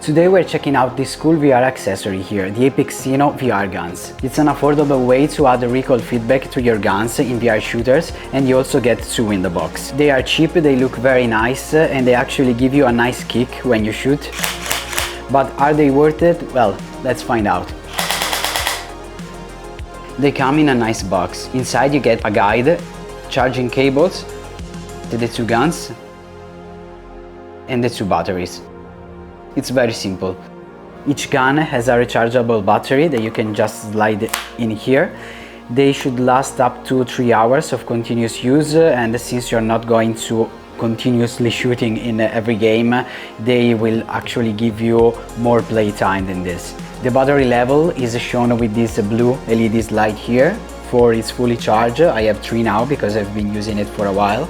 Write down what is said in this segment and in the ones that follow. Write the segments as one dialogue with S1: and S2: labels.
S1: Today we're checking out this cool VR accessory here, the Apexinno VR guns. It's an affordable way to add recoil feedback to your guns in VR shooters, and you also get two in the box. They are cheap, they look very nice, and they actually give you a nice kick when you shoot. But are they worth it? Well, let's find out. They come in a nice box. Inside you get a guide, charging cables, the two guns, and the two batteries. It's very simple. Each gun has a rechargeable battery that you can just slide in here. They should last up to 3 hours of continuous use, and since you're not going to continuously shooting in every game, they will actually give you more play time than this. The battery level is shown with this blue LED light here for its fully charged. I have 3 now because I've been using it for a while.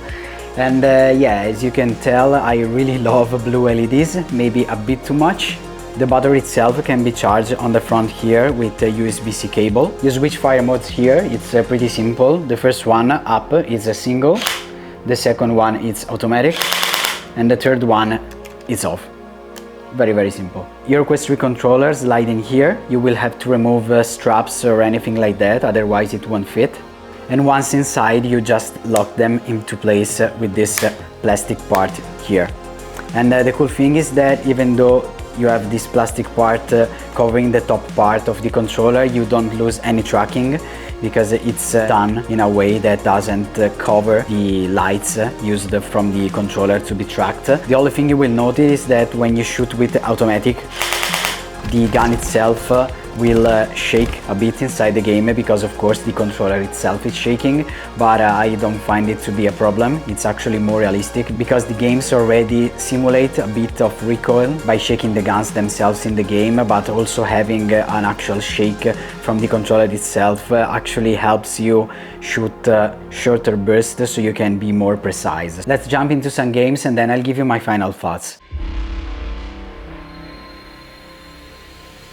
S1: And yeah, as you can tell, I really love blue LEDs, maybe a bit too much. The battery itself can be charged on the front here with a USB-C cable. You switch fire modes here, it's pretty simple. The first one up is a single, the second one is automatic, and the third one is off. Very simple. Your Quest 3 controller slide in here. You will have to remove straps or anything like that, otherwise it won't fit. And once inside, you just lock them into place with this plastic part here. And the cool thing is that even though you have this plastic part covering the top part of the controller, you don't lose any tracking because it's done in a way that doesn't cover the lights used from the controller to be tracked. The only thing you will notice is that when you shoot with the automatic, the gun itself will shake a bit inside the game because of course the controller itself is shaking, but I don't find it to be a problem. It's actually more realistic because the games already simulate a bit of recoil by shaking the guns themselves in the game, but also having an actual shake from the controller itself actually helps you shoot shorter bursts so you can be more precise. Let's jump into some games and then I'll give you my final thoughts.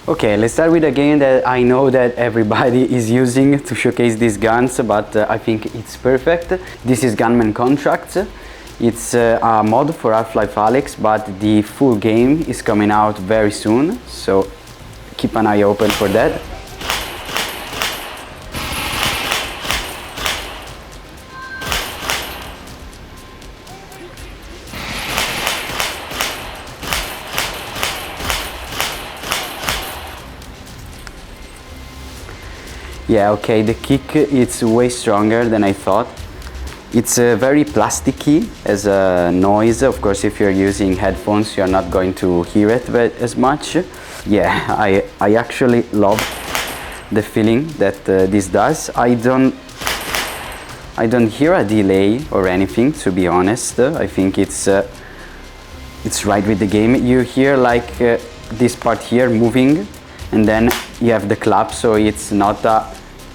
S1: Okay, let's start with a game that I know that everybody is using to showcase these guns, but I think it's perfect. This is Gunman Contracts. It's a mod for Half-Life Alyx, but the full game is coming out very soon, so keep an eye open for that. Yeah, okay, the kick it's way stronger than I thought. It's very plasticky as a noise. Of course, if you're using headphones, you're not going to hear it as much. Yeah, I actually love the feeling that this does. I don't hear a delay or anything, to be honest. I think it's right with the game. You hear like this part here moving, and then you have the clap, so it's not a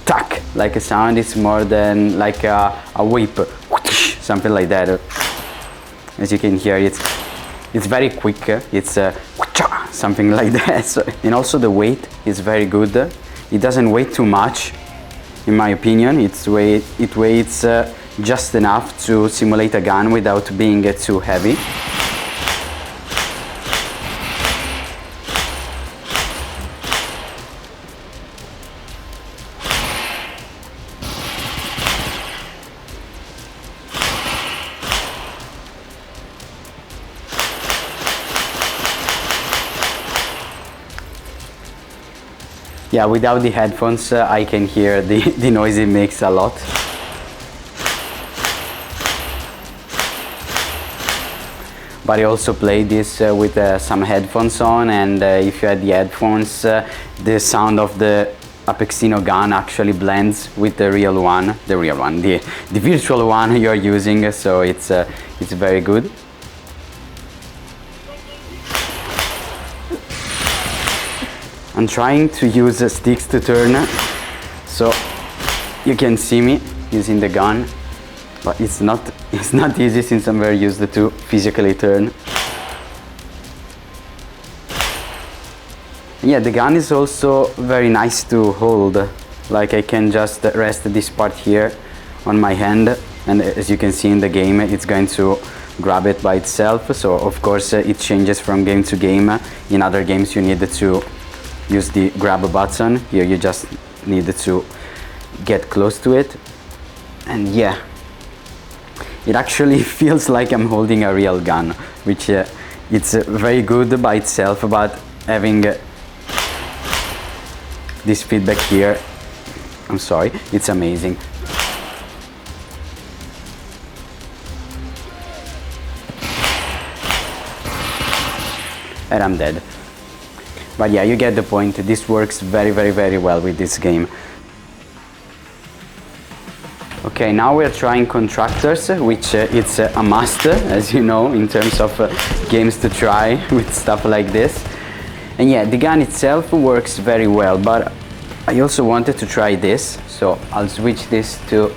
S1: tack like a sound, it's more than like a whip, something like that. As you can hear, it's very quick, it's something like that. So, and also the weight is very good. It doesn't weigh too much, in my opinion. It weighs just enough to simulate a gun without being too heavy. Yeah, without the headphones, I can hear the noise it makes a lot. But I also play this with some headphones on, and if you had the headphones, the sound of the Apexinno gun actually blends with the real one, the virtual one you're using, so it's very good. I'm trying to use sticks to turn, so you can see me using the gun, but it's not easy since I'm very used to physically turn. Yeah, the gun is also very nice to hold. Like I can just rest this part here on my hand, and as you can see in the game, it's going to grab it by itself. So of course it changes from game to game. In other games you need to use the grab button. Here you just need to get close to it, and yeah, it actually feels like I'm holding a real gun, which it's very good by itself, but having this feedback here, I'm sorry, it's amazing. And I'm dead. But yeah, you get the point. This works very well with this game. Okay, now we're trying Contractors, which it's a must, as you know, in terms of games to try with stuff like this. And yeah, the gun itself works very well, but I also wanted to try this, so I'll switch this to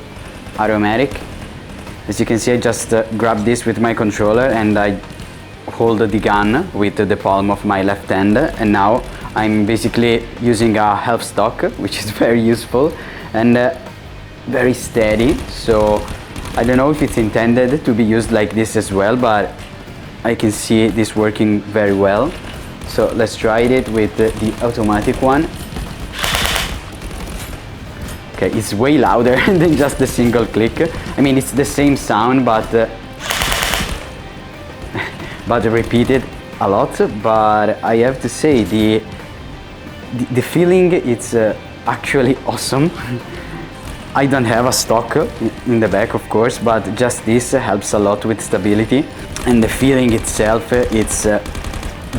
S1: automatic. As you can see, I just grab this with my controller and I hold the gun with the palm of my left hand, and now I'm basically using a half stock, which is very useful and very steady. So I don't know if it's intended to be used like this as well, but I can see this working very well. So let's try it with the automatic one. Okay, it's way louder than just the single click. I mean, it's the same sound, but repeated a lot. But I have to say, the feeling, it's actually awesome. I don't have a stock in the back, of course, but just this helps a lot with stability, and the feeling itself, it's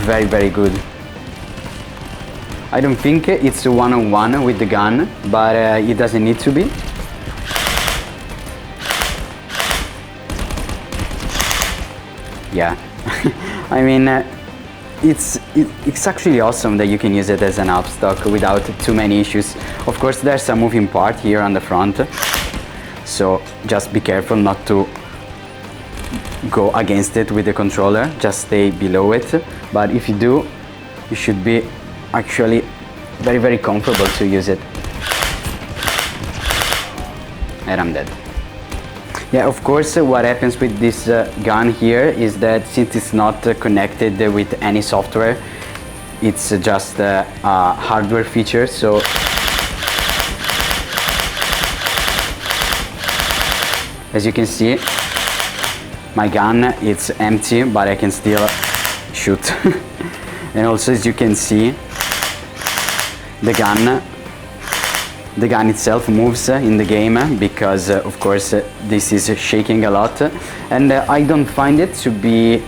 S1: very good. I don't think it's a one-on-one with the gun, but it doesn't need to be. Yeah, I mean, it's actually awesome that you can use it as an half stock without too many issues. Of course, there's a moving part here on the front, so just be careful not to go against it with the controller, just stay below it. But if you do, you should be actually very comfortable to use it. And I'm dead. Yeah, of course, what happens with this gun here is that since it's not connected with any software, it's just a hardware feature. So as you can see, my gun, it's empty, but I can still shoot. And also, as you can see, the gun itself moves in the game because of course this is shaking a lot, and I don't find it to be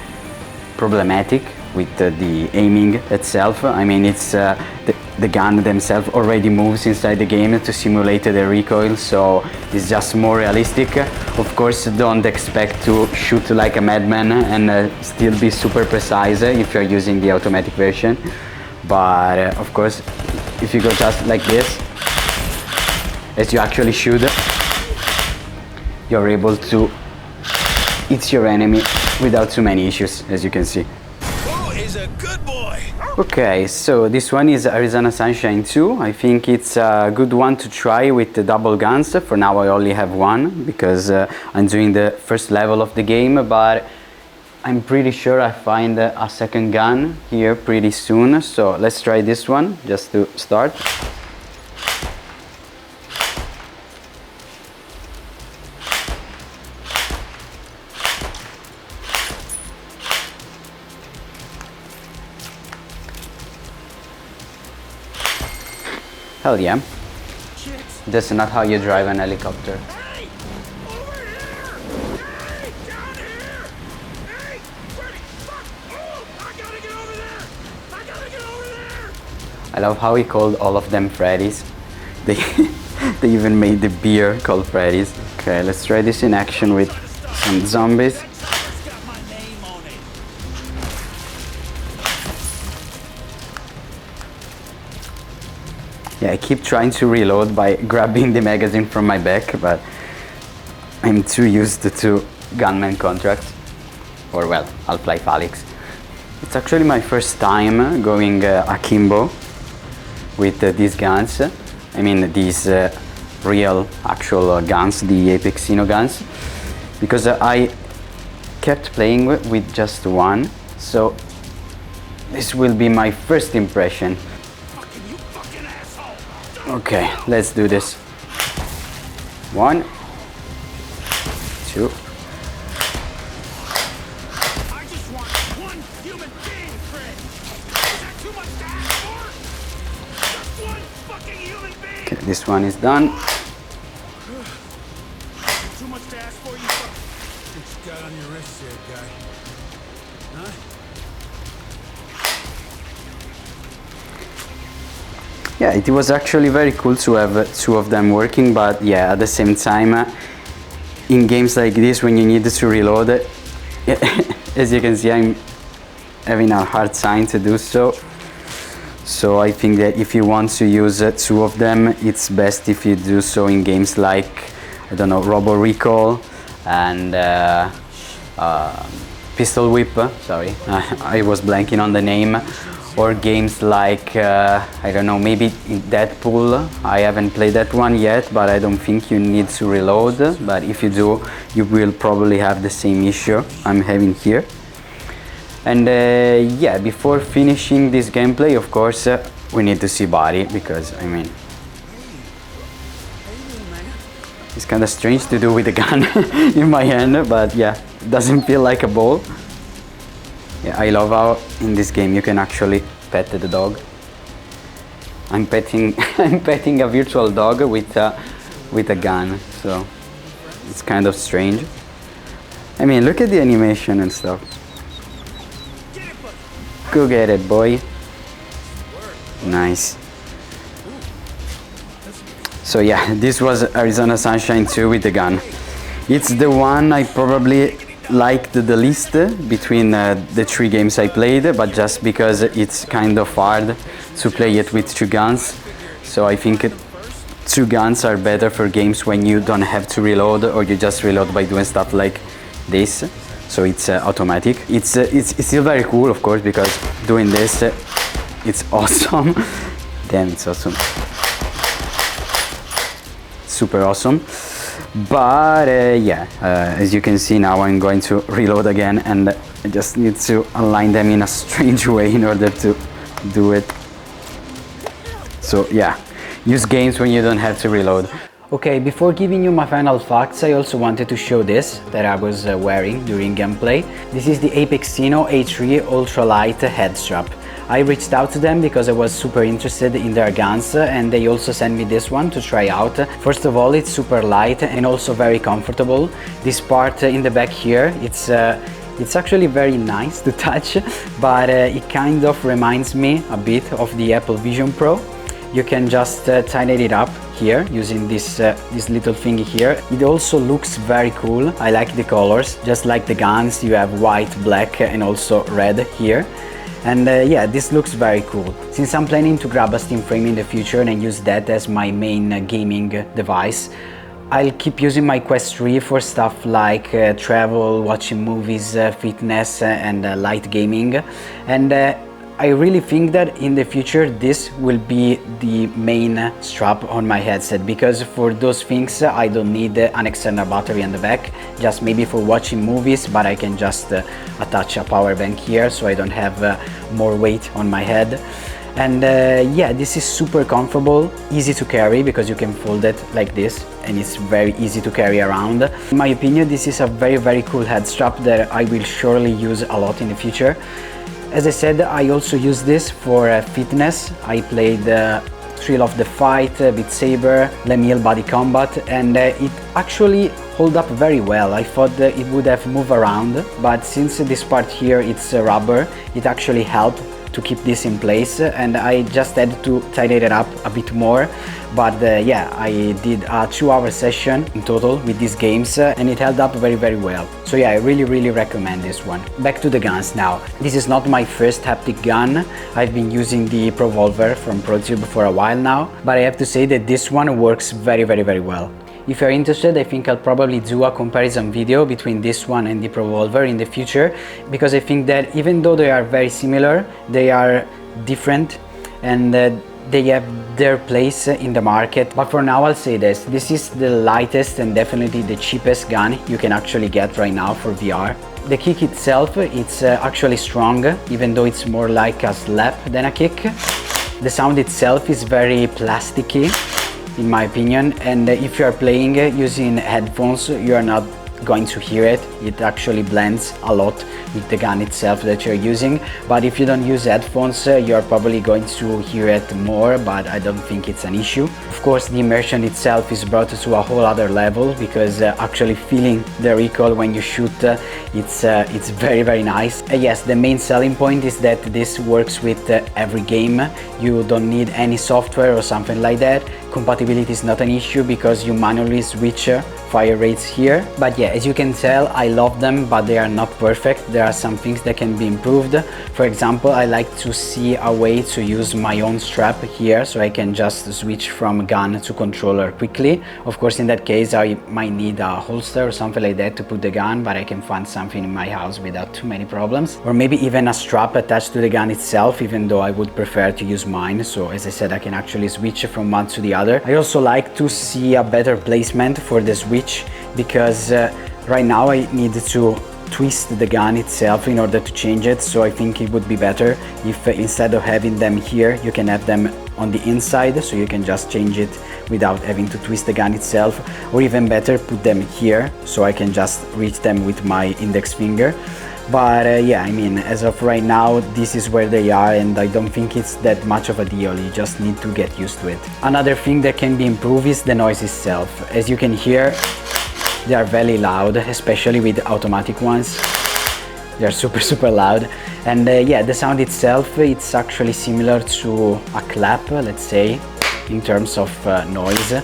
S1: problematic with the aiming itself. I mean, it's the gun themselves already moves inside the game to simulate the recoil, so it's just more realistic. Of course, don't expect to shoot like a madman and still be super precise if you're using the automatic version, but of course, if you go just like this, as you actually should, you're able to hit your enemy without too many issues, as you can see.
S2: Who is a good boy?
S1: Okay, so this one is Arizona Sunshine 2. I think it's a good one to try with the double guns. For now I only have one because I'm doing the first level of the game, but I'm pretty sure I find a second gun here pretty soon. So let's try this one just to start. Hell yeah. That's not how you drive an helicopter.
S2: Hey! Over here! Hey! Down here! Hey! Freddy! Fuck! Oh! I gotta get over there! I gotta get over there!
S1: I love how he called all of them Freddy's. They even made the beer called Freddy's. Okay, let's try this in action with some zombies.
S2: It's got my name on it.
S1: Yeah, I keep trying to reload by grabbing the magazine from my back, but I'm too used to Gunman Contracts, or well, Half-Life Alyx. It's actually my first time going Akimbo with these guns. I mean, these real, actual guns, the Apexinno guns, because I kept playing with just one, so this will be my first impression.
S2: You fucking asshole!
S1: Okay, let's do this. 1, 2.
S2: I just want one human being, Fred! Is that too much to ask for? Just one fucking human being!
S1: Okay, this one is done.
S2: Too much to ask for, you fuck. What you got on your wrist there, guy? Huh?
S1: Yeah, it was actually very cool to have two of them working, but yeah, at the same time, in games like this, when you need to reload it, as you can see, I'm having a hard time to do so. So I think that if you want to use two of them, it's best if you do so in games like, I don't know, Robo Recall and Pistol Whip, sorry, I was blanking on the name, or games like, I don't know, maybe in Deadpool. I haven't played that one yet, but I don't think you need to reload, but if you do, you will probably have the same issue I'm having here. And yeah, before finishing this gameplay, of course, we need to see body, because, I mean, it's kind of strange to do with a gun in my hand, but yeah, it doesn't feel like a ball. Yeah, I love how in this game you can actually pet the dog. I'm petting I'm petting a virtual dog with a gun, so it's kind of strange. I mean, look at the animation and stuff. Go get it, boy. Nice. So yeah, this was Arizona Sunshine 2 with the gun. It's the one I probably liked the least between the three games I played, but just because it's kind of hard to play it with two guns. So I think two guns are better for games when you don't have to reload, or you just reload by doing stuff like this. So it's automatic. It's still very cool, of course, because doing this, it's awesome. Damn, it's awesome. Super awesome. But yeah, as you can see now, I'm going to reload again, and I just need to align them in a strange way in order to do it. So yeah, use games when you don't have to reload. Okay, before giving you my final facts, I also wanted to show this that I was wearing during gameplay. This is the Apexinno A3 ultralight head strap. I reached out to them because I was super interested in their guns, and they also sent me this one to try out. First of all, it's super light and also very comfortable. This part in the back here, it's actually very nice to touch, but it kind of reminds me a bit of the Apple Vision Pro. You can just tighten it up here using this little thingy here. It also looks very cool. I like the colors, just like the guns. You have white, black and also red here. And yeah, this looks very cool. Since I'm planning to grab a Steam frame in the future and use that as my main gaming device, I'll keep using my Quest 3 for stuff like travel, watching movies, fitness and light gaming. And I really think that in the future this will be the main strap on my headset, because for those things I don't need an external battery on the back, just maybe for watching movies, but I can just attach a power bank here so I don't have more weight on my head. And yeah, this is super comfortable, easy to carry because you can fold it like this and it's very easy to carry around. In my opinion, this is a very cool head strap that I will surely use a lot in the future. As I said, I also use this for fitness. I played Thrill of the Fight, Beat Saber, Lemil Body Combat, and it actually held up very well. I thought that it would have moved around, but since this part here it's rubber, it actually helped to keep this in place, and I just had to tighten it up a bit more. But yeah, I did a 2-hour session in total with these games and it held up very well. So yeah, I really recommend this one. Back to the guns now. This is not my first haptic gun. I've been using the Provolver from ProTube for a while now, but I have to say that this one works very well. If you're interested, I think I'll probably do a comparison video between this one and the Provolver in the future, because I think that even though they are very similar, they are different and they have their place in the market. But for now I'll say this is the lightest and definitely the cheapest gun you can actually get right now for VR. The kick itself, it's actually strong, even though it's more like a slap than a kick. The sound itself is very plasticky, in my opinion, and if you are playing using headphones, you are not going to hear it. It actually blends a lot with the gun itself that you're using, but if you don't use headphones, you're probably going to hear it more, but I don't think it's an issue. Of course, the immersion itself is brought to a whole other level, because actually feeling the recoil when you shoot, it's very nice. Yes, the main selling point is that this works with every game. You don't need any software or something like that. Compatibility is not an issue because you manually switch fire rates here. But yeah, as you can tell, I love them, but they are not perfect. There are some things that can be improved. For example, I like to see a way to use my own strap here, so I can just switch from gun to controller quickly. Of course, in that case, I might need a holster or something like that to put the gun, but I can find something in my house without too many problems. Or maybe even a strap attached to the gun itself, even though I would prefer to use mine. So as I said, I can actually switch from one to the other. I also like to see a better placement for the switch, because right now I need to twist the gun itself in order to change it. So I think it would be better if instead of having them here, you can have them on the inside, so you can just change it without having to twist the gun itself. Or even better, put them here so I can just reach them with my index finger. But yeah, I mean, as of right now, this is where they are, and I don't think it's that much of a deal. You just need to get used to it. Another thing that can be improved is the noise itself. As you can hear, they are very loud, especially with automatic ones. They are super loud. And yeah, the sound itself, it's actually similar to a clap, let's say, in terms of noise.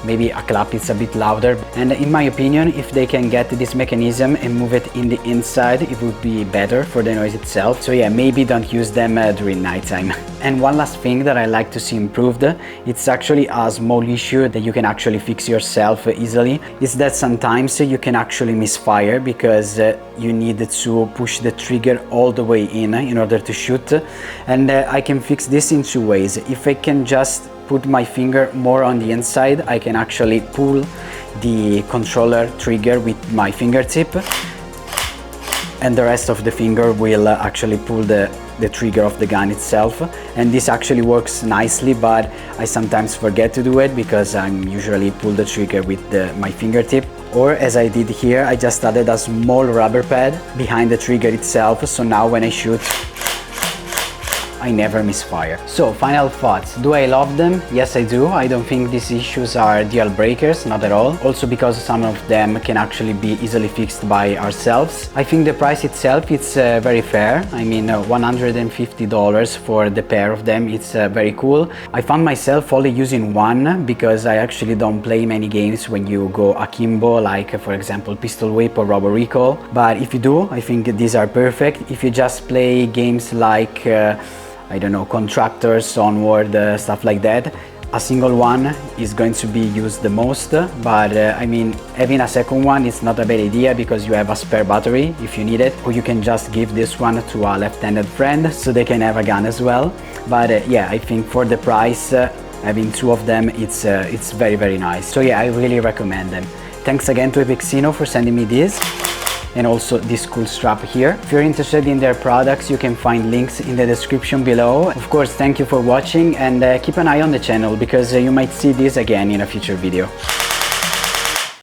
S1: Maybe a clap is a bit louder, and in my opinion, if they can get this mechanism and move it in the inside, it would be better for the noise itself. So yeah, maybe don't use them during nighttime. And one last thing that I like to see improved, it's actually a small issue that you can actually fix yourself easily, is that sometimes you can actually misfire because you need to push the trigger all the way in order to shoot. And I can fix this in two ways. If I can just put my finger more on the inside, I can actually pull the controller trigger with my fingertip, and the rest of the finger will actually pull the trigger of the gun itself. And this actually works nicely, but I sometimes forget to do it because I'm usually pull the trigger with my fingertip. Or as I did here, I just added a small rubber pad behind the trigger itself, so now when I shoot, I never misfire. So final thoughts, do I love them? Yes, I do. I don't think these issues are deal breakers, not at all. Also because some of them can actually be easily fixed by ourselves. I think the price itself, it's very fair. I mean, $150 for the pair of them, it's very cool. I found myself only using one because I actually don't play many games when you go akimbo, like for example Pistol Whip or Robo Recall. But if you do, I think these are perfect. If you just play games like I don't know, Contractors, Onward, stuff like that, a single one is going to be used the most. But I mean, having a second one is not a bad idea because you have a spare battery if you need it, or you can just give this one to a left-handed friend so they can have a gun as well. But yeah, I think for the price, having two of them, it's very nice. So yeah, I really recommend them. Thanks again to Apexinno for sending me this, and also this cool strap here. If you're interested in their products, you can find links in the description below. Of course, thank you for watching, and keep an eye on the channel because you might see this again in a future video.